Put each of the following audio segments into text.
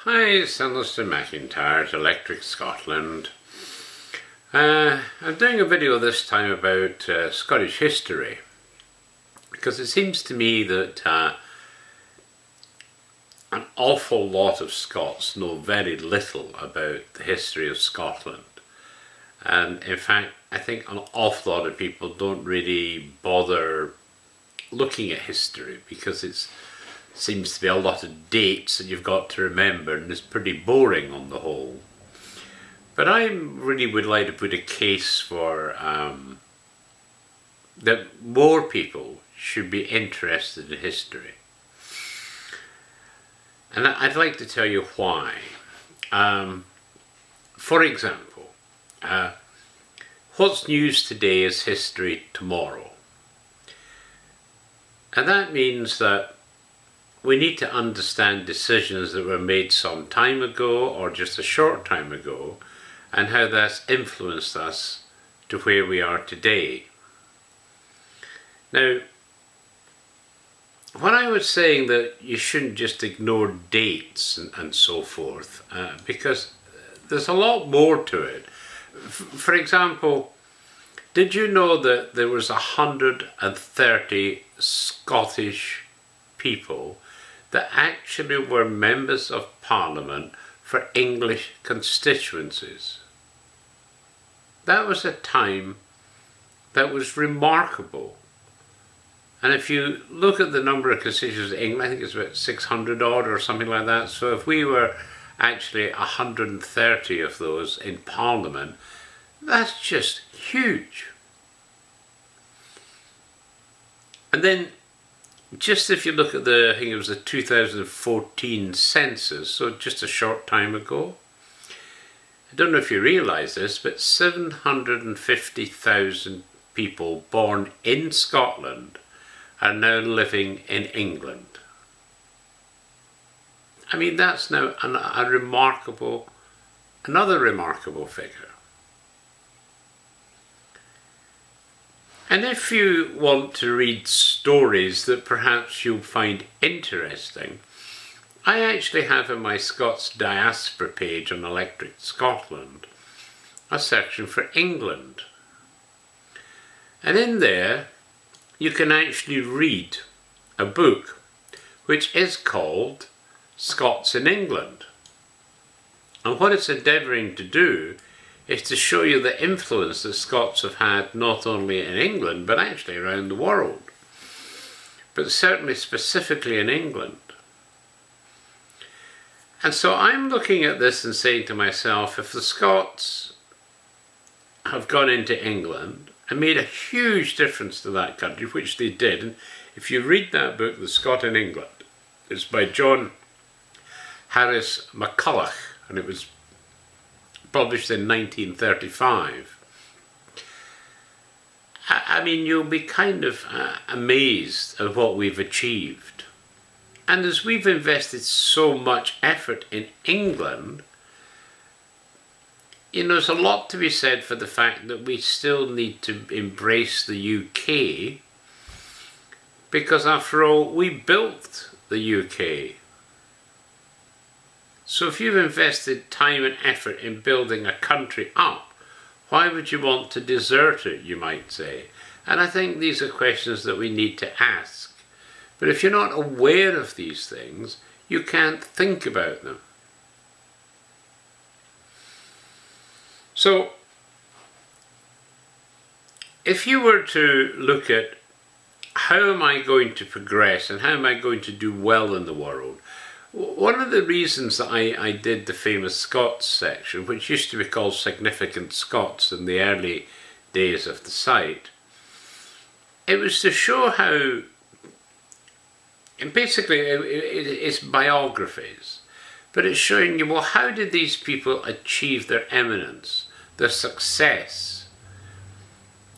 Hi, it's Alistair McIntyre at Electric Scotland. I'm doing a video this time about Scottish history because it seems to me that an awful lot of Scots know very little about the history of Scotland. And in fact, I think an awful lot of people don't really bother looking at history because it seems to be a lot of dates that you've got to remember, and it's pretty boring on the whole. But I really would like to put a case for that more people should be interested in history. And I'd like to tell you why. For example, what's news today is history tomorrow. And that means that we need to understand decisions that were made some time ago or just a short time ago and how that's influenced us to where we are today. Now, when I was saying that you shouldn't just ignore dates and so forth, because there's a lot more to it. For example, did you know that there was 130 Scottish people that actually were members of Parliament for English constituencies? That was a time that was remarkable. And if you look at the number of constituencies in England, I think it's about 600 odd or something like that. So if we were actually 130 of those in Parliament, that's just huge. And then just if you look at I think it was the 2014 census, so just a short time ago, I don't know if you realise this, but 750,000 people born in Scotland are now living in England. I mean, that's now another remarkable figure. And if you want to read stories that perhaps you'll find interesting, I actually have in my Scots Diaspora page on Electric Scotland a section for England. And in there, you can actually read a book which is called Scots in England. And what it's endeavouring to do is to show you the influence that Scots have had not only in England but actually around the world, but certainly specifically in England. And so I'm looking at this and saying to myself, if the Scots have gone into England and made a huge difference to that country, which they did, and if you read that book, The Scot in England, it's by John Harris McCulloch, and it was published in 1935. I mean, you'll be kind of amazed at what we've achieved. And as we've invested so much effort in England, you know, there's a lot to be said for the fact that we still need to embrace the UK, because after all, we built the UK. So if you've invested time and effort in building a country up, why would you want to desert it, you might say? And I think these are questions that we need to ask. But if you're not aware of these things, you can't think about them. So, if you were to look at how am I going to progress and how am I going to do well in the world, one of the reasons that I did the famous Scots section, which used to be called Significant Scots in the early days of the site, it was to show how, and basically it's biographies, but it's showing you, well, how did these people achieve their eminence, their success?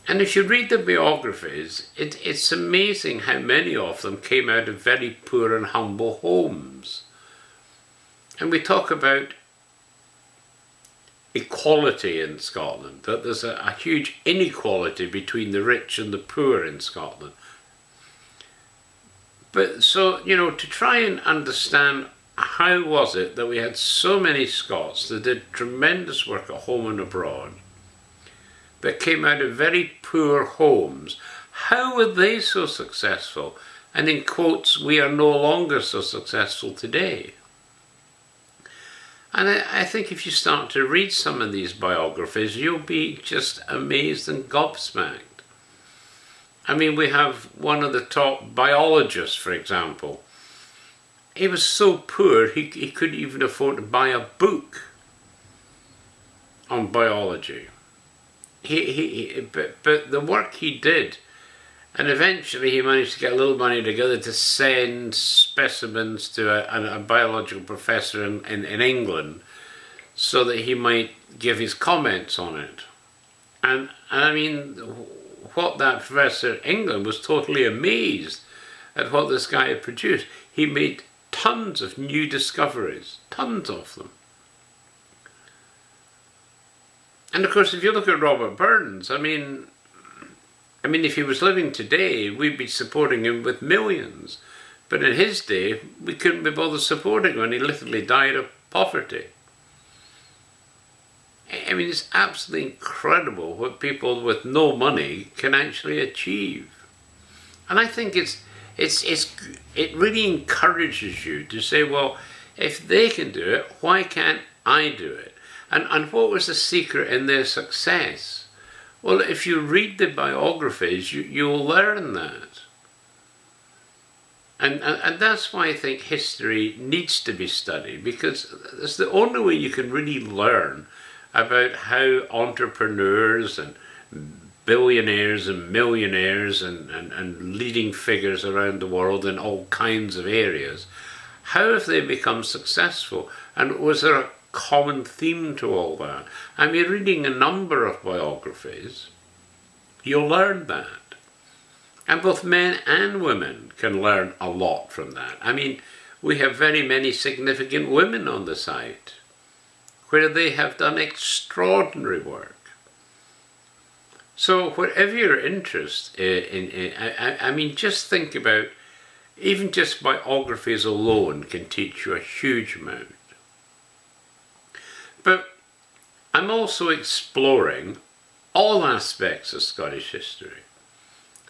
And if you read the biographies, it's amazing how many of them came out of very poor and humble homes. And we talk about equality in Scotland, that there's a huge inequality between the rich and the poor in Scotland. But so, you know, to try and understand how was it that we had so many Scots that did tremendous work at home and abroad, that came out of very poor homes? How were they so successful? And in quotes, we are no longer so successful today. And I think if you start to read some of these biographies, you'll be just amazed and gobsmacked. I mean, we have one of the top biologists, for example. He was so poor, he couldn't even afford to buy a book on biology. But the work he did, and eventually he managed to get a little money together to send specimens to a biological professor in England so that he might give his comments on it. And I mean, what that professor in England was totally amazed at what this guy had produced. He made tons of new discoveries, tons of them. And of course, if you look at Robert Burns, I mean, if he was living today, we'd be supporting him with millions. But in his day, we couldn't be bothered supporting him, and he literally died of poverty. I mean, it's absolutely incredible what people with no money can actually achieve. And I think it really encourages you to say, well, if they can do it, why can't I do it? And what was the secret in their success? Well, if you read the biographies, you'll learn that. And that's why I think history needs to be studied, because it's the only way you can really learn about how entrepreneurs and billionaires and millionaires and leading figures around the world in all kinds of areas, how have they become successful? And was there a common theme to all that? I mean, reading a number of biographies, you'll learn that. And both men and women can learn a lot from that. I mean, we have very many significant women on the site where they have done extraordinary work. So whatever your interest I mean, just think about, even just biographies alone can teach you a huge amount. But I'm also exploring all aspects of Scottish history.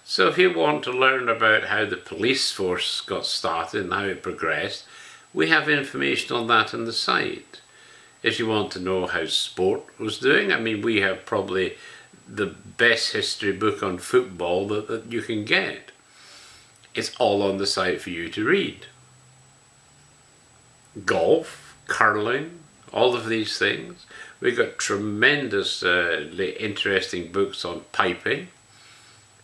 So if you want to learn about how the police force got started and how it progressed, we have information on that on the site. If you want to know how sport was doing, I mean, we have probably the best history book on football that you can get. It's all on the site for you to read. Golf, curling, all of these things. We've got tremendously interesting books on piping,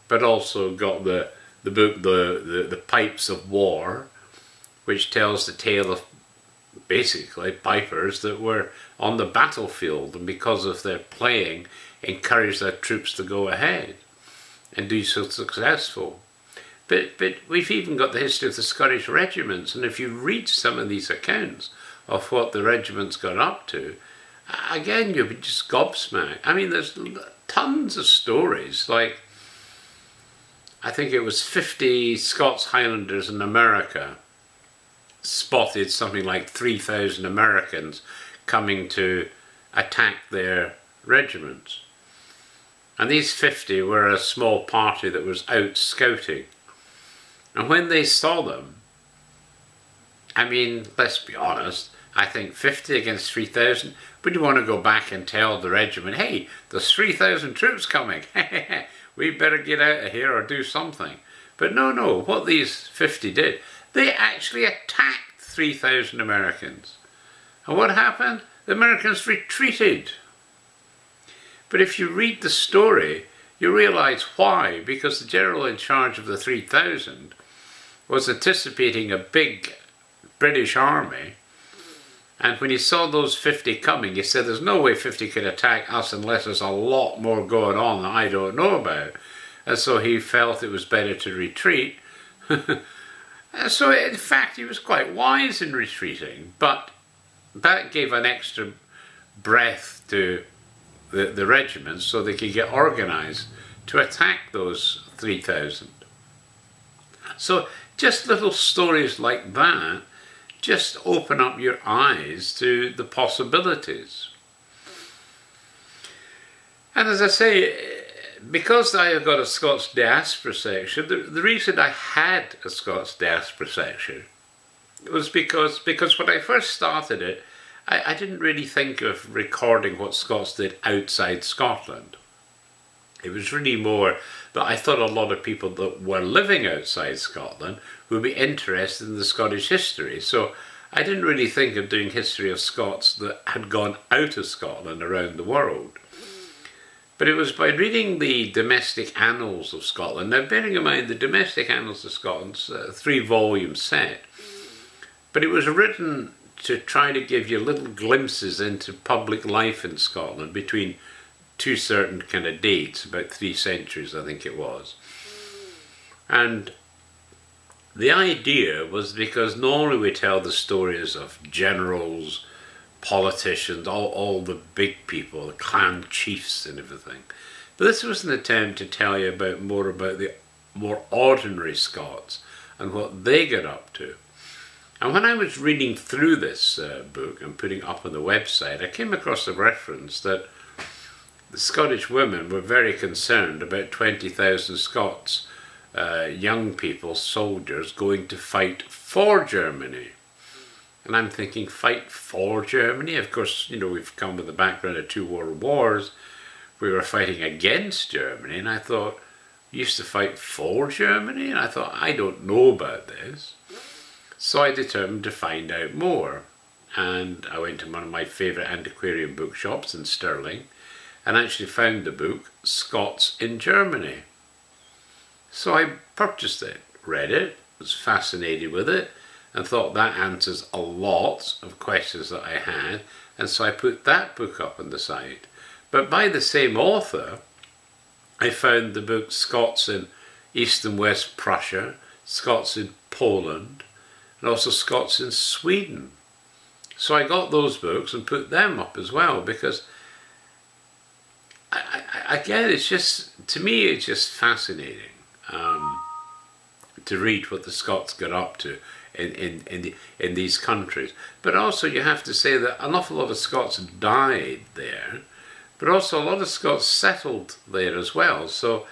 but also got the book, the Pipes of War, which tells the tale of basically pipers that were on the battlefield, and because of their playing, encouraged their troops to go ahead and be so successful. But we've even got the history of the Scottish regiments, and if you read some of these accounts of what the regiments got up to, again, you'll be just gobsmacked. I mean, there's tons of stories, like I think it was 50 Scots Highlanders in America spotted something like 3,000 Americans coming to attack their regiments. And these 50 were a small party that was out scouting. And when they saw them, I mean, let's be honest, I think 50 against 3,000, would you want to go back and tell the regiment, hey, there's 3,000 troops coming, we better get out of here or do something. But no, what these 50 did, they actually attacked 3,000 Americans. And what happened? The Americans retreated. But if you read the story, you realise why. Because the general in charge of the 3,000 was anticipating a big British army. And when he saw those 50 coming, he said, there's no way 50 could attack us unless there's a lot more going on that I don't know about. And so he felt it was better to retreat. So in fact, he was quite wise in retreating. But that gave an extra breath to the regiments so they could get organised to attack those 3,000. So just little stories like that just open up your eyes to the possibilities. And as I say, because I have got a Scots diaspora section, the reason I had a Scots diaspora section was because when I first started it, I didn't really think of recording what Scots did outside Scotland. It was really more that I thought a lot of people that were living outside Scotland would be interested in the Scottish history. So I didn't really think of doing history of Scots that had gone out of Scotland around the world. But it was by reading the Domestic Annals of Scotland. Now, bearing in mind, the Domestic Annals of Scotland's a 3-volume set, but it was written to try to give you little glimpses into public life in Scotland between two certain kind of dates, about 3 centuries, I think it was. And the idea was because normally we tell the stories of generals, politicians, all the big people, the clan chiefs and everything. But this was an attempt to tell you more about the more ordinary Scots and what they got up to. And when I was reading through this book and putting it up on the website, I came across a reference that the Scottish women were very concerned about 20,000 Scots, young people, soldiers, going to fight for Germany. And I'm thinking, fight for Germany? Of course, we've come with the background of 2 world wars. We were fighting against Germany, and I thought, used to fight for Germany? And I thought, I don't know about this. So I determined to find out more. And I went to one of my favourite antiquarian bookshops in Stirling and actually found the book, Scots in Germany. So I purchased it, read it, was fascinated with it, and thought that answers a lot of questions that I had, and so I put that book up on the site. But by the same author, I found the book Scots in East and West Prussia, Scots in Poland, and also Scots in Sweden. So I got those books and put them up as well, because again, to me, it's just fascinating to read what the Scots got up to in these countries. But also you have to say that an awful lot of Scots died there, but also a lot of Scots settled there as well. So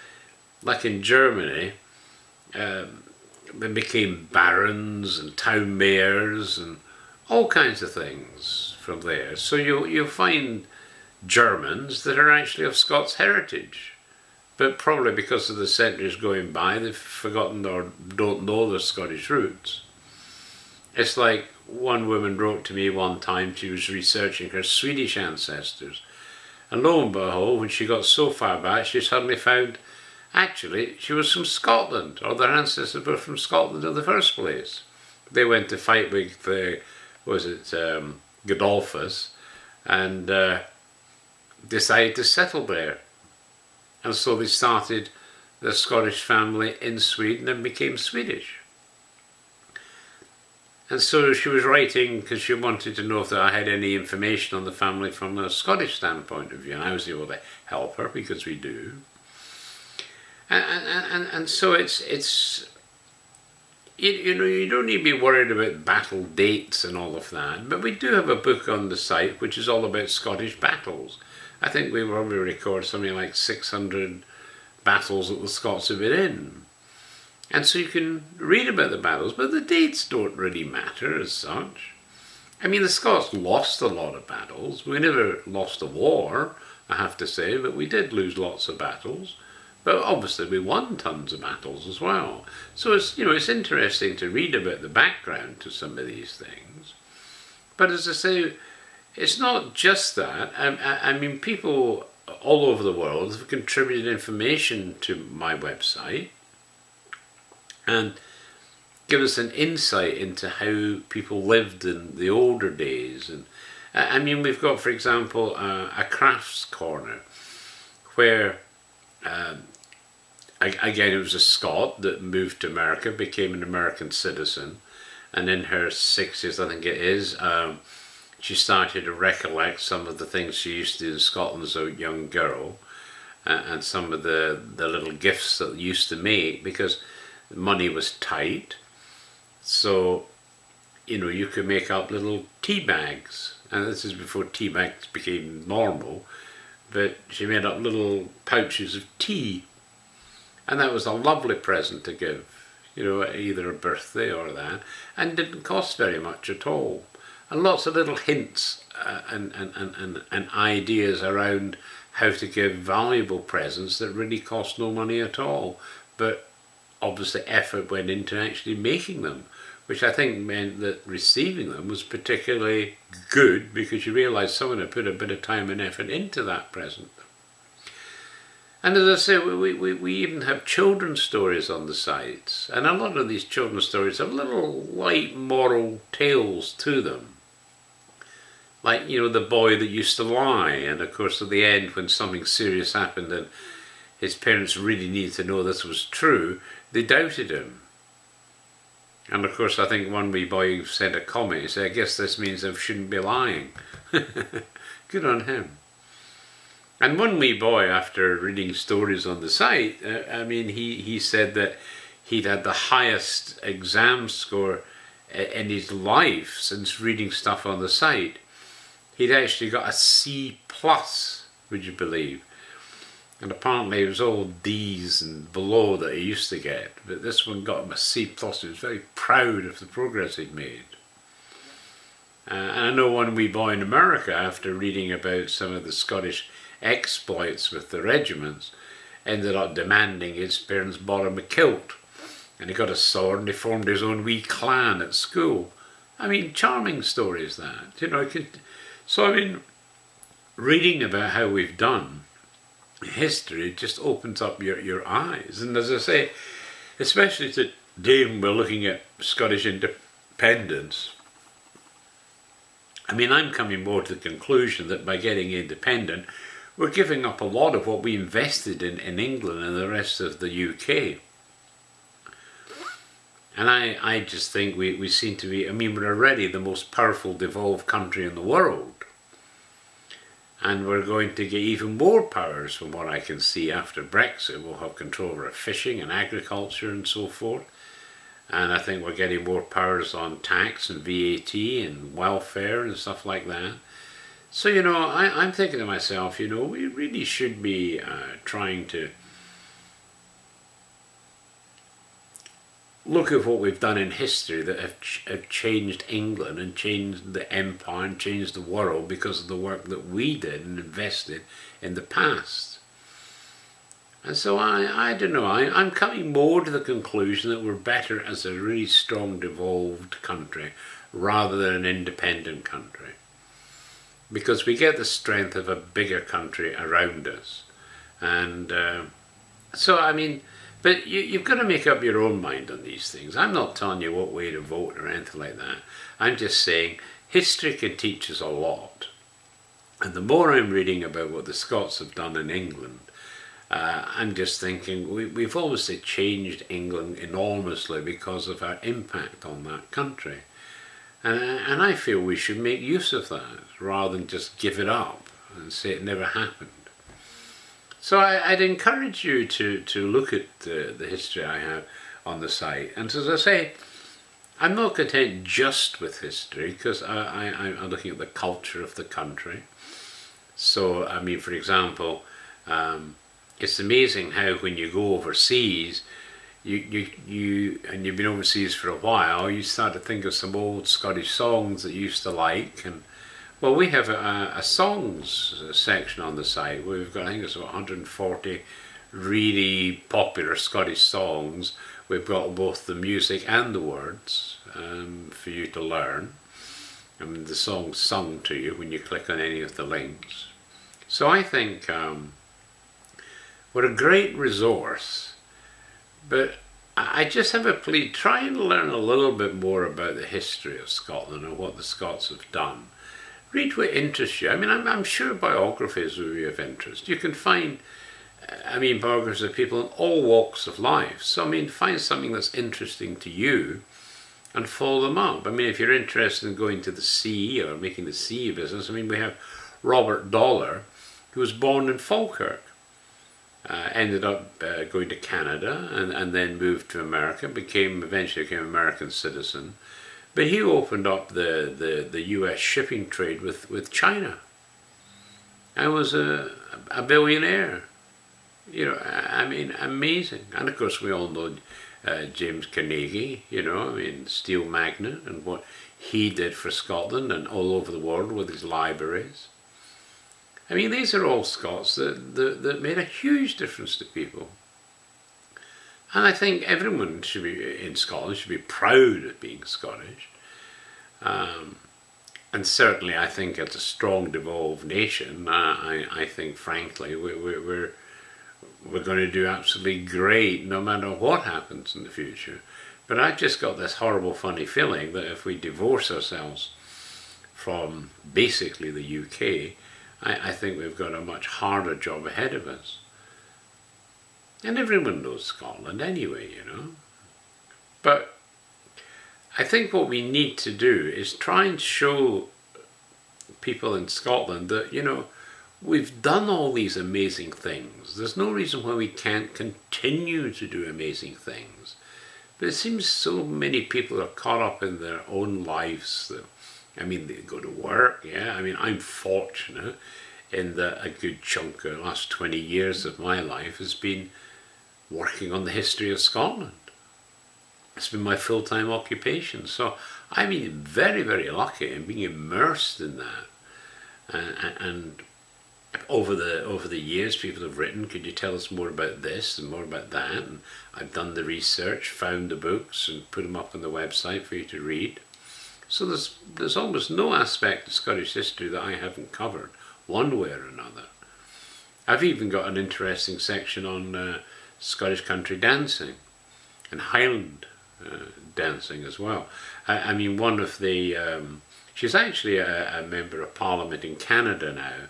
like in Germany, they became barons and town mayors and all kinds of things from there. So you'll find Germans that are actually of Scots heritage, but probably because of the centuries going by, they've forgotten or don't know their Scottish roots. It's like one woman wrote to me one time, she was researching her Swedish ancestors, and lo and behold, when she got so far back, she suddenly found actually she was from Scotland, or their ancestors were from Scotland in the first place. They went to fight with Godolphus, and decided to settle there. And so they started the Scottish family in Sweden and became Swedish. And so she was writing because she wanted to know if I had any information on the family from a Scottish standpoint of view, and I was able to help her because we do. And so it's you don't need to be worried about battle dates and all of that, but we do have a book on the site which is all about Scottish battles. I think we probably record something like 600 battles that the Scots have been in. And so you can read about the battles, but the dates don't really matter as such. I mean, the Scots lost a lot of battles. We never lost a war, I have to say, but we did lose lots of battles. But obviously we won tons of battles as well. So it's interesting to read about the background to some of these things. But as I say, it's not just that. I mean, people all over the world have contributed information to my website and give us an insight into how people lived in the older days. And I mean, we've got, for example, a crafts corner where, again, it was a Scot that moved to America, became an American citizen, and in her 60s, I think it is, she started to recollect some of the things she used to do in Scotland as a young girl, and some of the little gifts that they used to make, because money was tight. So you could make up little tea bags. And this is before tea bags became normal. But she made up little pouches of tea. And that was a lovely present to give, either a birthday or that. And didn't cost very much at all. And lots of little hints and ideas around how to give valuable presents that really cost no money at all. But obviously effort went into actually making them, which I think meant that receiving them was particularly good because you realised someone had put a bit of time and effort into that present. And as I say, we even have children's stories on the sites, and a lot of these children's stories have little light moral tales to them. Like, the boy that used to lie, and of course at the end when something serious happened and his parents really needed to know this was true, they doubted him. And of course I think one wee boy sent a comment, he said, I guess this means I shouldn't be lying. Good on him. And one wee boy, after reading stories on the site, he said that he'd had the highest exam score in his life since reading stuff on the site. He'd actually got a C+, would you believe? And apparently it was all D's and below that he used to get. But this one got him a C+. He was very proud of the progress he'd made. And I know one wee boy in America, after reading about some of the Scottish exploits with the regiments, ended up demanding his parents bought him a kilt. And he got a sword and he formed his own wee clan at school. Charming stories that. Reading about how we've done history just opens up your eyes. And as I say, especially today when we're looking at Scottish independence, I'm coming more to the conclusion that by getting independent, we're giving up a lot of what we invested in England and the rest of the UK. And I just think we seem to be, we're already the most powerful devolved country in the world. And we're going to get even more powers from what I can see after Brexit. We'll have control over fishing and agriculture and so forth. And I think we're getting more powers on tax and VAT and welfare and stuff like that. So, I'm thinking to myself, we really should be trying to look at what we've done in history that have changed England and changed the empire and changed the world because of the work that we did and invested in the past. And so I don't know, I'm coming more to the conclusion that we're better as a really strong devolved country rather than an independent country. Because we get the strength of a bigger country around us. And but you've got to make up your own mind on these things. I'm not telling you what way to vote or anything like that. I'm just saying history can teach us a lot. And the more I'm reading about what the Scots have done in England, I'm just thinking we've obviously changed England enormously because of our impact on that country. And I feel we should make use of that rather than just give it up and say it never happened. So I'd encourage you to look at the history I have on the site. And as I say, I'm not content just with history because I'm looking at the culture of the country. So, for example, it's amazing how when you go overseas, and you've been overseas for a while, you start to think of some old Scottish songs that you used to like. And well, we have a songs section on the site where we've got, I think it's about 140 really popular Scottish songs. We've got both the music and the words for you to learn. The song's sung to you when you click on any of the links. So I think we're a great resource, but I just have a plea, try and learn a little bit more about the history of Scotland and what the Scots have done. Read what interests you. I'm sure biographies will be of interest. You can find, biographies of people in all walks of life. So, find something that's interesting to you and follow them up. If you're interested in going to the sea or making the sea business, we have Robert Dollar, who was born in Falkirk. Ended up going to Canada and then moved to America, eventually became an American citizen. But he opened up the US shipping trade with China. I was a billionaire. You know, I mean, amazing. And of course, we all know James Carnegie, you know, I mean, steel magnate, and what he did for Scotland and all over the world with his libraries. I mean, these are all Scots that made a huge difference to people. And I think everyone should be in Scotland should be proud of being Scottish. And certainly, I think as a strong, devolved nation, I think, frankly, we're going to do absolutely great no matter what happens in the future. But I've just got this horrible, funny feeling that if we divorce ourselves from basically the UK, I think we've got a much harder job ahead of us. And everyone knows Scotland anyway, you know. But I think what we need to do is try and show people in Scotland that, you know, we've done all these amazing things. There's no reason why we can't continue to do amazing things. But it seems so many people are caught up in their own lives. That, I mean, they go to work, yeah. I mean, I'm fortunate in that a good chunk of the last 20 years of my life has been working on the history of Scotland. It's been my full-time occupation. So I've been very, very lucky in being immersed in that. And over the years, people have written, could you tell us more about this and more about that? And I've done the research, found the books, and put them up on the website for you to read. So there's almost no aspect of Scottish history that I haven't covered, one way or another. I've even got an interesting section on Scottish country dancing and Highland dancing as well. I mean, one of the... she's actually a member of Parliament in Canada now,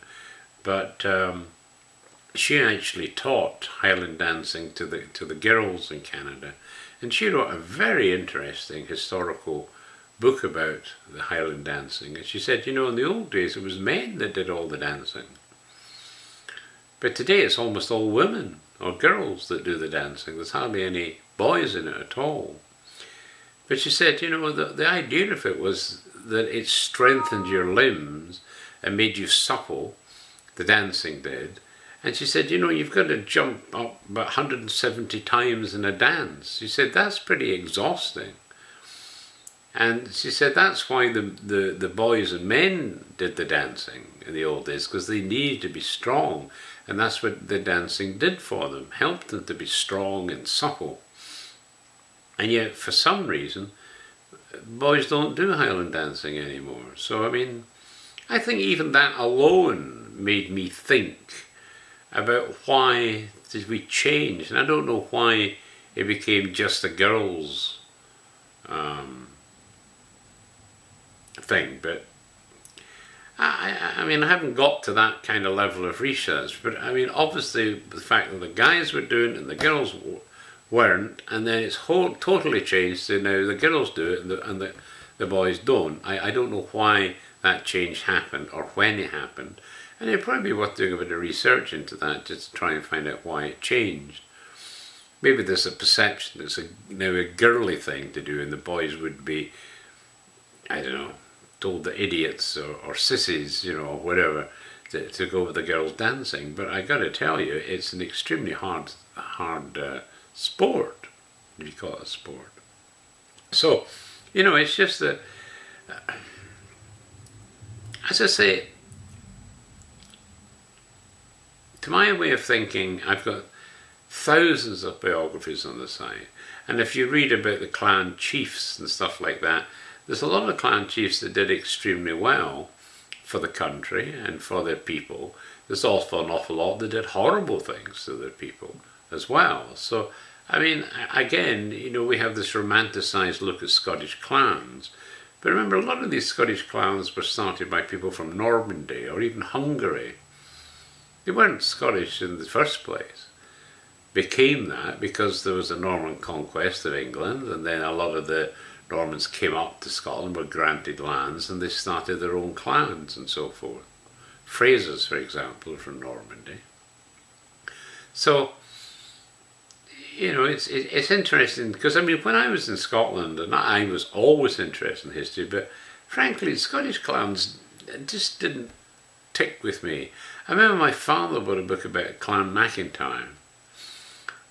but she actually taught Highland dancing to the girls in Canada, and she wrote a very interesting historical book about the Highland dancing. And she said, you know, in the old days it was men that did all the dancing, but today it's almost all women or girls that do the dancing. There's hardly any boys in it at all. But she said, you know, the idea of it was that it strengthened your limbs and made you supple. The dancing did. And she said, you know, you've got to jump up about 170 times in a dance. She said, that's pretty exhausting. And she said that's why the boys and men did the dancing in the old days, because they needed to be strong. And that's what the dancing did for them, helped them to be strong and supple. And yet, for some reason, boys don't do Highland dancing anymore. So, I mean, I think even that alone made me think about why did we change. And I don't know why it became just a girls' thing, but I mean, I haven't got to that kind of level of research, but I mean, obviously the fact that the guys were doing it and the girls weren't, and then it's totally changed to now the girls do it and the boys don't. I don't know why that change happened or when it happened, and it'd probably be worth doing a bit of research into that just to try and find out why it changed. Maybe there's a perception it's now a girly thing to do and the boys would be, I don't know, told the idiots or sissies, you know, or whatever, to go with the girls dancing. But I got to tell you, it's an extremely hard sport, if you call it a sport. So, you know, it's just that, as I say, to my way of thinking, I've got thousands of biographies on the site. And if you read about the clan chiefs and stuff like that, there's a lot of clan chiefs that did extremely well for the country and for their people. There's also an awful lot that did horrible things to their people as well. So, I mean, again, you know, we have this romanticised look at Scottish clans. But remember, a lot of these Scottish clans were started by people from Normandy or even Hungary. They weren't Scottish in the first place. Became that because there was a Norman conquest of England, and then a lot of the Normans came up to Scotland, were granted lands, and they started their own clans and so forth. Frasers, for example, are from Normandy. So, you know, it's interesting because I mean, when I was in Scotland, and I was always interested in history, but frankly, Scottish clans just didn't tick with me. I remember my father bought a book about Clan MacIntyre,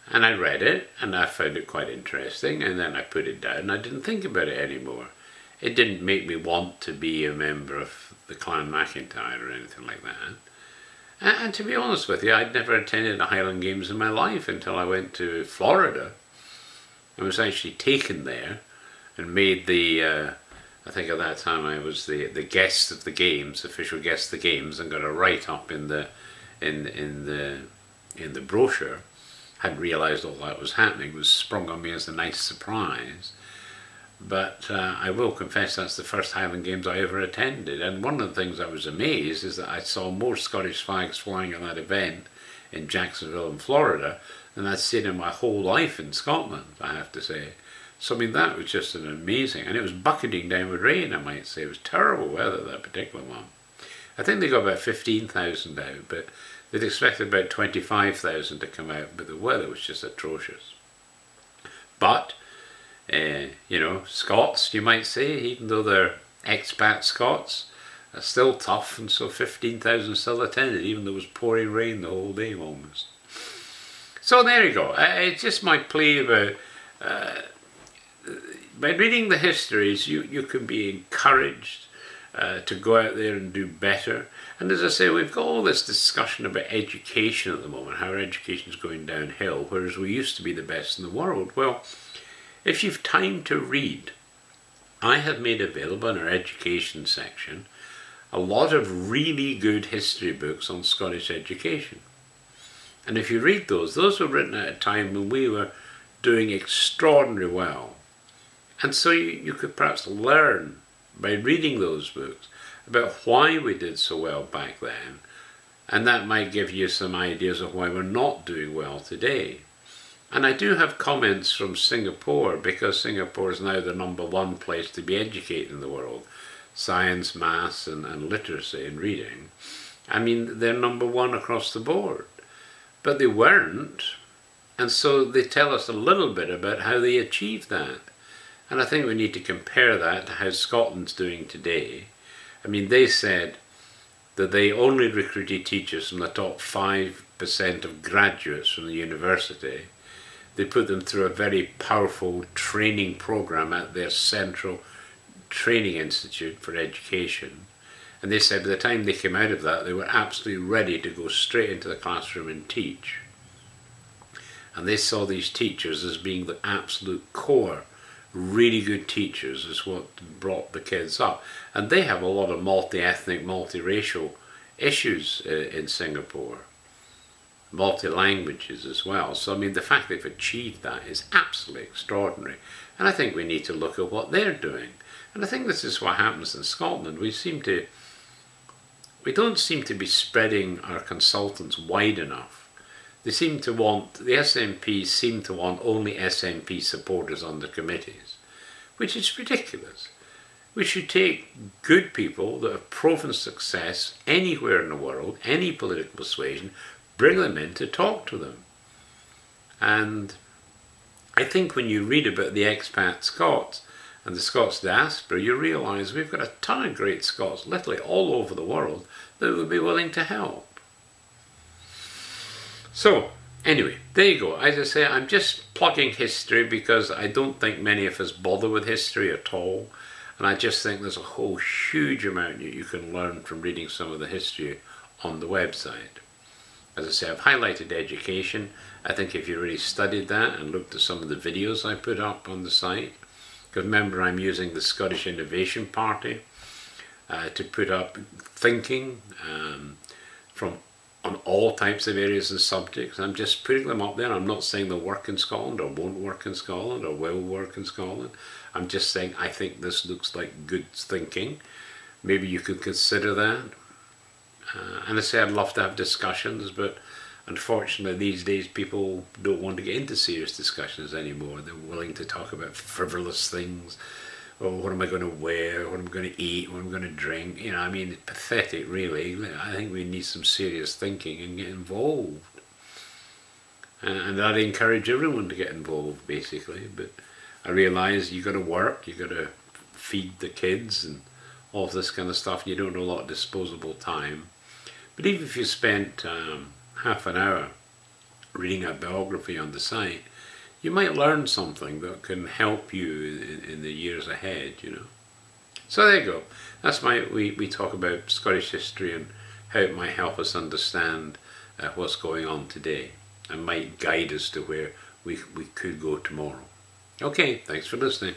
and I read it, and I found it quite interesting, and then I put it down, and I didn't think about it anymore. It didn't make me want to be a member of the Clan MacIntyre or anything like that. And to be honest with you, I'd never attended a Highland Games in my life until I went to Florida. I was actually taken there and made the, I think at that time I was the guest of the games, official guest of the games, and got a write-up in the brochure. Hadn't realised all that was happening. It was sprung on me as a nice surprise. But I will confess that's the first Highland Games I ever attended. And one of the things I was amazed is that I saw more Scottish flags flying at that event in Jacksonville in Florida than I'd seen in my whole life in Scotland, I have to say. So I mean, that was just an amazing, and it was bucketing down with rain, I might say. It was terrible weather, that particular one. I think they got about 15,000 out, but they'd expected about 25,000 to come out, but the weather was just atrocious. But you know, Scots, you might say, even though they're expat Scots, are still tough, and so 15,000 still attended, even though it was pouring rain the whole day almost. So there you go. It's just my plea about, by reading the histories, you can be encouraged to go out there and do better. And as I say, we've got all this discussion about education at the moment, how our education is going downhill, whereas we used to be the best in the world. Well, if you've time to read, I have made available in our education section a lot of really good history books on Scottish education. And if you read those were written at a time when we were doing extraordinarily well. And so you could perhaps learn by reading those books about why we did so well back then. And that might give you some ideas of why we're not doing well today. And I do have comments from Singapore, because Singapore is now the #1 place to be educated in the world. Science, maths and literacy and reading. I mean, they're #1 across the board. But they weren't. And so they tell us a little bit about how they achieved that. And I think we need to compare that to how Scotland's doing today. I mean, they said that they only recruited teachers from the top 5% of graduates from the university. They put them through a very powerful training program at their Central Training Institute for Education. And they said by the time they came out of that, they were absolutely ready to go straight into the classroom and teach. And they saw these teachers as being the absolute core. Really good teachers is what brought the kids up. And they have a lot of multi-ethnic, multiracial issues in Singapore. Multi-languages as well. So I mean, the fact they've achieved that is absolutely extraordinary. And I think we need to look at what they're doing. And I think this is what happens in Scotland. We don't seem to be spreading our consultants wide enough. The SNP seem to want only SNP supporters on the committees, which is ridiculous. We should take good people that have proven success anywhere in the world, any political persuasion, bring them in to talk to them. And I think when you read about the expat Scots and the Scots diaspora, you realise we've got a ton of great Scots, literally all over the world, that would be willing to help. So, anyway, there you go. As I say, I'm just plugging history because I don't think many of us bother with history at all. And I just think there's a whole huge amount you can learn from reading some of the history on the website. As I say, I've highlighted education. I think if you really studied that and looked at some of the videos I put up on the site, because remember I'm using the Scottish Innovation Party to put up thinking on all types of areas and subjects. I'm just putting them up there. I'm not saying they'll work in Scotland or won't work in Scotland or will work in Scotland. I'm just saying I think this looks like good thinking. Maybe you could consider that. And I say I'd love to have discussions, but unfortunately these days people don't want to get into serious discussions anymore. They're willing to talk about frivolous things. Oh, what am I going to wear? What am I going to eat? What am I going to drink? You know, I mean, it's pathetic, really. I think we need some serious thinking and get involved. and I'd encourage everyone to get involved, basically. But I realise you got to work, you got to feed the kids and all of this kind of stuff, and you don't have a lot of disposable time. But even if you spent half an hour reading a biography on the site, you might learn something that can help you in the years ahead, you know. So there you go. That's we talk about Scottish history and how it might help us understand what's going on today and might guide us to where we could go tomorrow. Okay, thanks for listening.